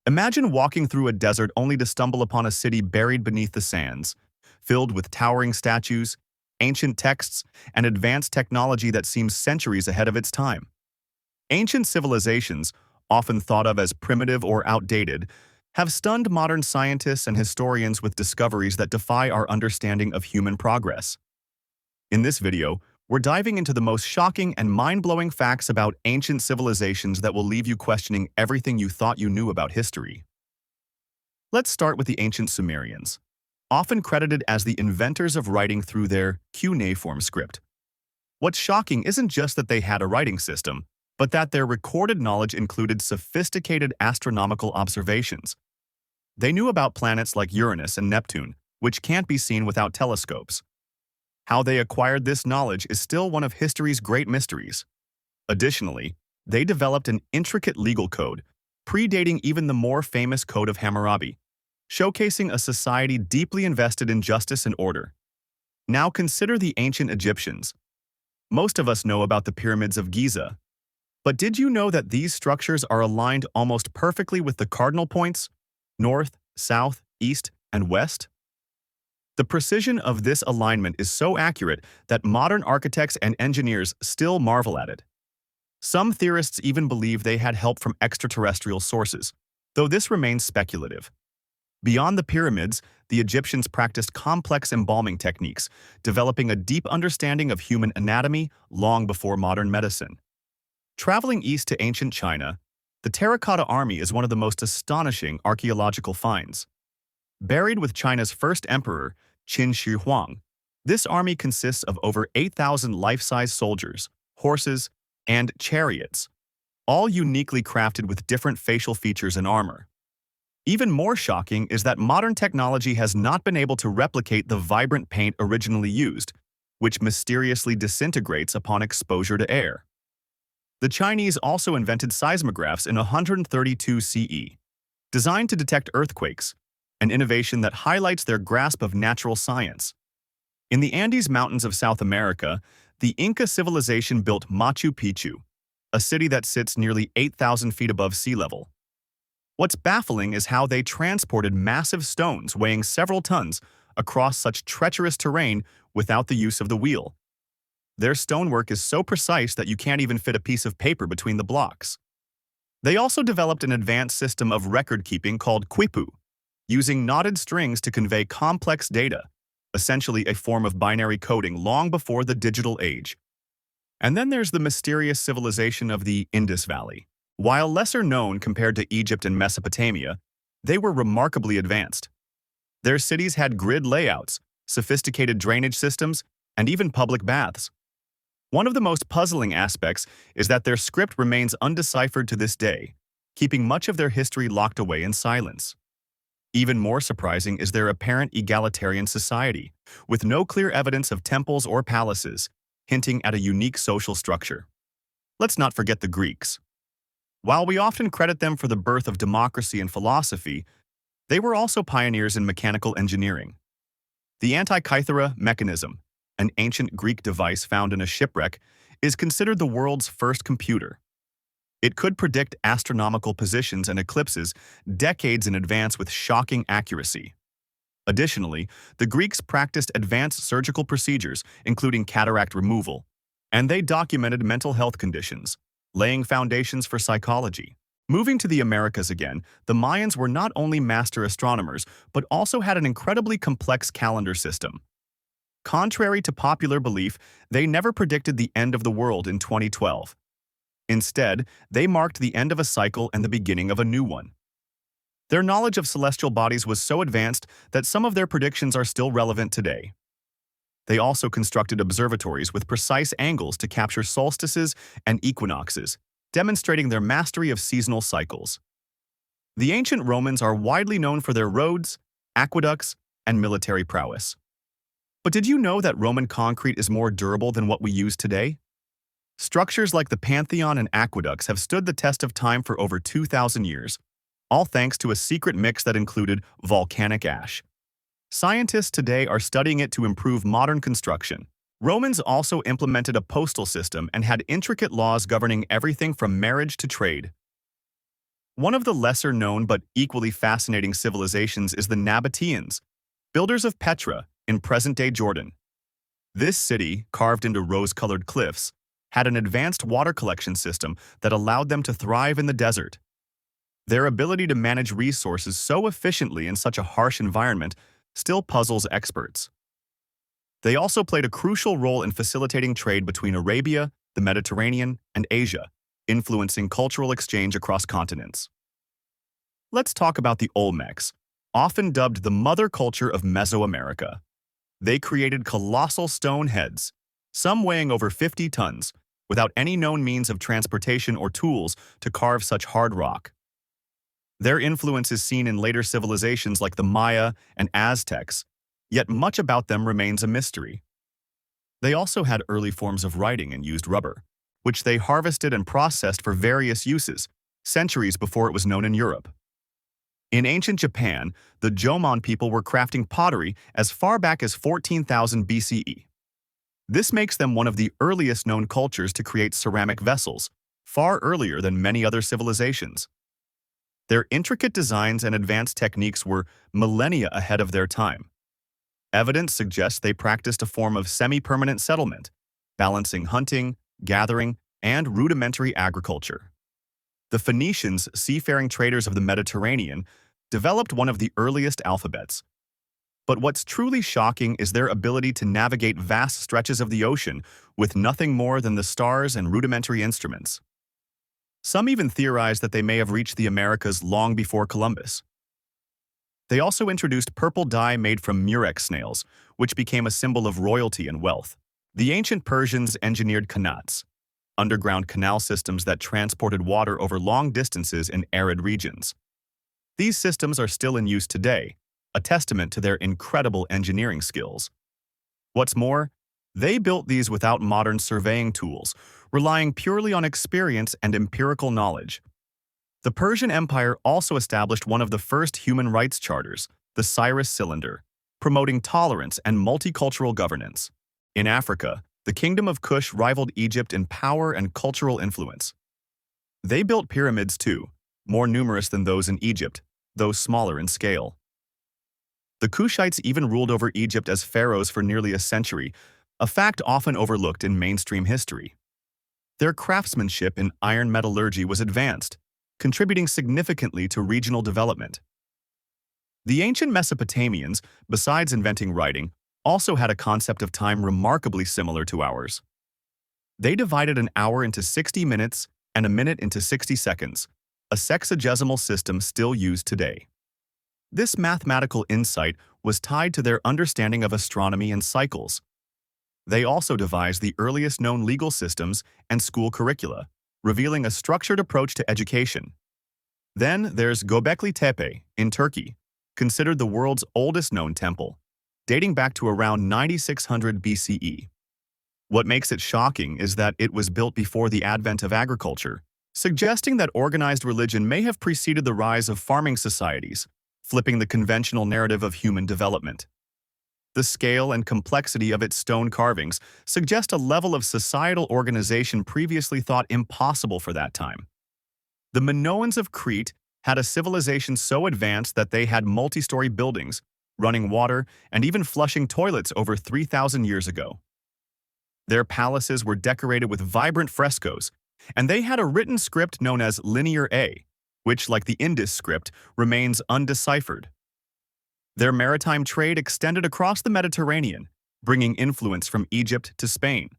Imagine walking through a desert only to stumble upon a city buried beneath the sands, filled with towering statues, ancient texts, and advanced technology that seems centuries ahead of its time. Ancient civilizations, often thought of as primitive or outdated, have stunned modern scientists and historians with discoveries that defy our understanding of human progress. In this video, we're diving into the most shocking and mind-blowing facts about ancient civilizations that will leave you questioning everything you thought you knew about history. Let's start with the ancient Sumerians, often credited as the inventors of writing through their cuneiform script. What's shocking isn't just that they had a writing system, but that their recorded knowledge included sophisticated astronomical observations. They knew about planets like Uranus and Neptune, which can't be seen without telescopes. How they acquired this knowledge is still one of history's great mysteries. Additionally, they developed an intricate legal code, predating even the more famous Code of Hammurabi, showcasing a society deeply invested in justice and order. Now consider the ancient Egyptians. Most of us know about the pyramids of Giza, but did you know that these structures are aligned almost perfectly with the cardinal points, north, south, east, and west? The precision of this alignment is so accurate that modern architects and engineers still marvel at it. Some theorists even believe they had help from extraterrestrial sources, though this remains speculative. Beyond the pyramids, the Egyptians practiced complex embalming techniques, developing a deep understanding of human anatomy long before modern medicine. Traveling east to ancient China, the Terracotta Army is one of the most astonishing archaeological finds. Buried with China's first emperor, Qin Shi Huang, this army consists of over 8,000 life-size soldiers, horses, and chariots, all uniquely crafted with different facial features and armor. Even more shocking is that modern technology has not been able to replicate the vibrant paint originally used, which mysteriously disintegrates upon exposure to air. The Chinese also invented seismographs in 132 CE, designed to detect earthquakes, an innovation that highlights their grasp of natural science. In the Andes Mountains of South America, the Inca civilization built Machu Picchu, a city that sits nearly 8,000 feet above sea level. What's baffling is how they transported massive stones weighing several tons across such treacherous terrain without the use of the wheel. Their stonework is so precise that you can't even fit a piece of paper between the blocks. They also developed an advanced system of record-keeping called quipu, using knotted strings to convey complex data, essentially a form of binary coding long before the digital age. And then there's the mysterious civilization of the Indus Valley. While lesser known compared to Egypt and Mesopotamia, they were remarkably advanced. Their cities had grid layouts, sophisticated drainage systems, and even public baths. One of the most puzzling aspects is that their script remains undeciphered to this day, keeping much of their history locked away in silence. Even more surprising is their apparent egalitarian society, with no clear evidence of temples or palaces, hinting at a unique social structure. Let's not forget the Greeks. While we often credit them for the birth of democracy and philosophy, they were also pioneers in mechanical engineering. The Antikythera mechanism, an ancient Greek device found in a shipwreck, is considered the world's first computer. It could predict astronomical positions and eclipses decades in advance with shocking accuracy. Additionally, the Greeks practiced advanced surgical procedures, including cataract removal, and they documented mental health conditions, laying foundations for psychology. Moving to the Americas again, the Mayans were not only master astronomers, but also had an incredibly complex calendar system. Contrary to popular belief, they never predicted the end of the world in 2012. Instead, they marked the end of a cycle and the beginning of a new one. Their knowledge of celestial bodies was so advanced that some of their predictions are still relevant today. They also constructed observatories with precise angles to capture solstices and equinoxes, demonstrating their mastery of seasonal cycles. The ancient Romans are widely known for their roads, aqueducts, and military prowess. But did you know that Roman concrete is more durable than what we use today? Structures like the Pantheon and aqueducts have stood the test of time for over 2,000 years, all thanks to a secret mix that included volcanic ash. Scientists today are studying it to improve modern construction. Romans also implemented a postal system and had intricate laws governing everything from marriage to trade. One of the lesser-known but equally fascinating civilizations is the Nabateans, builders of Petra in present-day Jordan. This city, carved into rose-colored cliffs, had an advanced water collection system that allowed them to thrive in the desert. Their ability to manage resources so efficiently in such a harsh environment still puzzles experts. They also played a crucial role in facilitating trade between Arabia, the Mediterranean, and Asia, influencing cultural exchange across continents. Let's talk about the Olmecs, often dubbed the mother culture of Mesoamerica. They created colossal stone heads, some weighing over 50 tons, without any known means of transportation or tools to carve such hard rock. Their influence is seen in later civilizations like the Maya and Aztecs, yet much about them remains a mystery. They also had early forms of writing and used rubber, which they harvested and processed for various uses, centuries before it was known in Europe. In ancient Japan, the Jomon people were crafting pottery as far back as 14,000 BCE. This makes them one of the earliest known cultures to create ceramic vessels, far earlier than many other civilizations. Their intricate designs and advanced techniques were millennia ahead of their time. Evidence suggests they practiced a form of semi-permanent settlement, balancing hunting, gathering, and rudimentary agriculture. The Phoenicians, seafaring traders of the Mediterranean, developed one of the earliest alphabets. But what's truly shocking is their ability to navigate vast stretches of the ocean with nothing more than the stars and rudimentary instruments. Some even theorize that they may have reached the Americas long before Columbus. They also introduced purple dye made from murex snails, which became a symbol of royalty and wealth. The ancient Persians engineered qanats, underground canal systems that transported water over long distances in arid regions. These systems are still in use today, a testament to their incredible engineering skills. What's more, they built these without modern surveying tools, relying purely on experience and empirical knowledge. The Persian Empire also established one of the first human rights charters, the Cyrus Cylinder, promoting tolerance and multicultural governance. In Africa, the Kingdom of Kush rivaled Egypt in power and cultural influence. They built pyramids too, more numerous than those in Egypt, though smaller in scale. The Kushites even ruled over Egypt as pharaohs for nearly a century, a fact often overlooked in mainstream history. Their craftsmanship in iron metallurgy was advanced, contributing significantly to regional development. The ancient Mesopotamians, besides inventing writing, also had a concept of time remarkably similar to ours. They divided an hour into 60 minutes and a minute into 60 seconds, a sexagesimal system still used today. This mathematical insight was tied to their understanding of astronomy and cycles. They also devised the earliest known legal systems and school curricula, revealing a structured approach to education. Then there's Göbekli Tepe in Turkey, considered the world's oldest known temple, dating back to around 9600 BCE. What makes it shocking is that it was built before the advent of agriculture, suggesting that organized religion may have preceded the rise of farming societies, flipping the conventional narrative of human development. The scale and complexity of its stone carvings suggest a level of societal organization previously thought impossible for that time. The Minoans of Crete had a civilization so advanced that they had multi-story buildings, running water, and even flushing toilets over 3,000 years ago. Their palaces were decorated with vibrant frescoes, and they had a written script known as Linear A, which, like the Indus script, remains undeciphered. Their maritime trade extended across the Mediterranean, bringing influence from Egypt to Spain.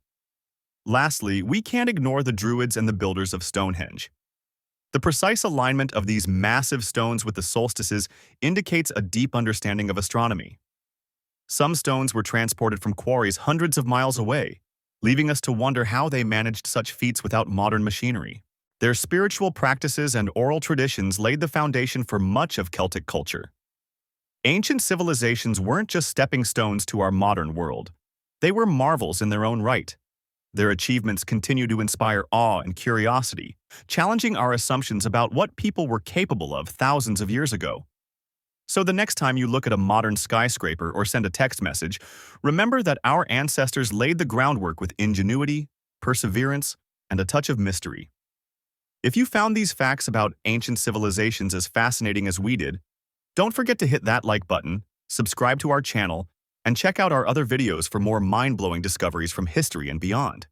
Lastly, we can't ignore the Druids and the builders of Stonehenge. The precise alignment of these massive stones with the solstices indicates a deep understanding of astronomy. Some stones were transported from quarries hundreds of miles away, leaving us to wonder how they managed such feats without modern machinery. Their spiritual practices and oral traditions laid the foundation for much of Celtic culture. Ancient civilizations weren't just stepping stones to our modern world. They were marvels in their own right. Their achievements continue to inspire awe and curiosity, challenging our assumptions about what people were capable of thousands of years ago. So the next time you look at a modern skyscraper or send a text message, remember that our ancestors laid the groundwork with ingenuity, perseverance, and a touch of mystery. If you found these facts about ancient civilizations as fascinating as we did, don't forget to hit that like button, subscribe to our channel, and check out our other videos for more mind-blowing discoveries from history and beyond.